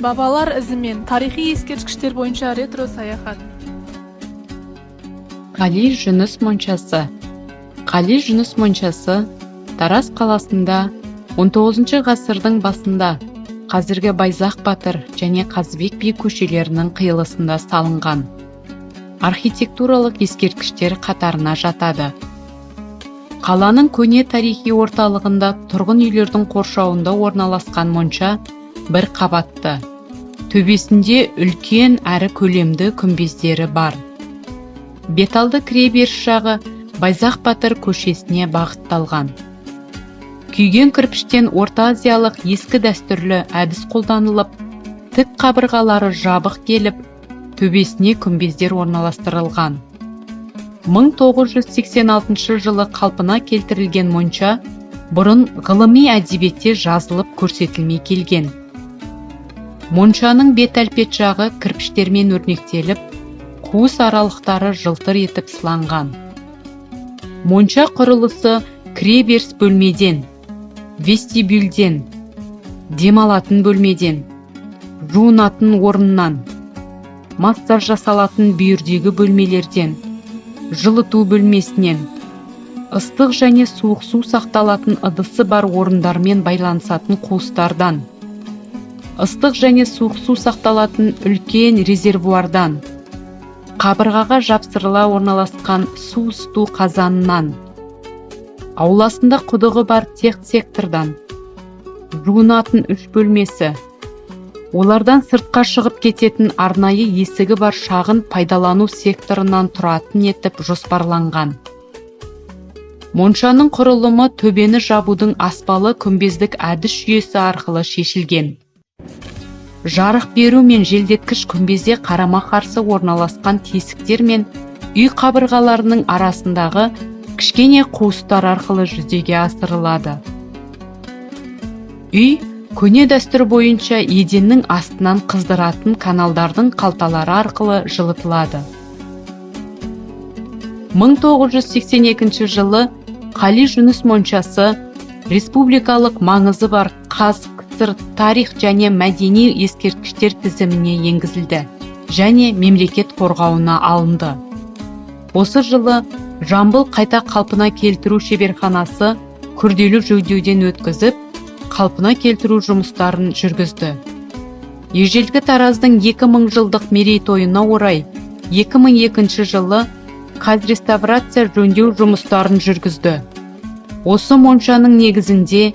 Бабалар ізімен тарихи ескерткіштер бойынша ретро саяхат. Қали Жүніс моншасы. Қали Жүніс моншасы Тараз қаласында 19 ғасырдың басында қазіргі Байзақ Батыр және Қазыбек би көшелерінің қиылысында салынған. Архитектуралық ескерткіштер қатарына жатады. Қаланың көне тарихи орталығында тұрғын үйлердің қоршауында орналасқан монша бір қабатты. Төбесінде үлкен әрі көлемді күмбездері бар. Беталды кіреберіс жағы Байзақ Батыр көшесіне бағытталған. Күйген кірпіштен орта азиялық ескі дәстүрлі әдіс қолданылып, тік қабырғалары жабық келіп, төбесіне күмбездер орналастырылған. 1986 жылы қалпына келтірілген монша бұрын ғылыми әдебиетте жазылып көрсетілмей келген. Моншаның бет әлпет жағы кірпіштермен өрнектеліп, қуыс аралықтары жылтыр етіп сыланған. Монша құрылысы кіреберіс бөлмеден, вестибюльден, демалатын бөлмеден, жуынатын орыннан, массаж жасалатын бүйірдегі бөлмелерден, жылыту бөлмесінен, ыстық және суық су сақталатын ыдысы бар орындармен байланысатын қуыстардан, ыстық және суық су сақталатын үлкен резервуардан, қабырғаға жапсырыла орналасқан су ысыту қазанынан, ауласында құдығы бар сектордан, жуынатын 3 бөлмесі, олардан сыртқа шығып кететін арнайы есігі бар шағын пайдалану секторынан тұратын етіп жоспарланған. Моншаның құрылымы төбені жабудың аспалы күмбездік әдіс жүйесі арқылы шешілген. Жарық беру мен желдеткіш күмбезде қарама-қарсы орналасқан тесіктер мен үй қабырғаларының арасындағы кішкене қуыстар арқылы жүзеге асырылады. Үй көне дәстүр бойынша еденнің астынан қыздыратын каналдардың қалталары арқылы жылытылады. 1982 жылы Қали Жүніс моншасы республикалық маңызы бар КСР тарих және мәдени ескерткіштер тізіміне енгізілді және мемлекет қорғауына алынды. Осы жылы Жамбыл қайта қалпына келтіру шеберханасы күрделі жөндеуден өткізіп, қалпына келтіру жұмыстарын жүргізді. Ежелгі Тараздың 2000 жылдық мерейтойына орай 2002 жылы қазреставрация жөндеу жұмыстарын жүргізді. Осы моншаның негізінде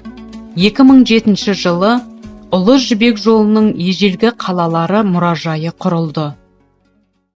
2007 жылы Ұлы Жібек жолының ежелгі қалалары мұражайы құрылды.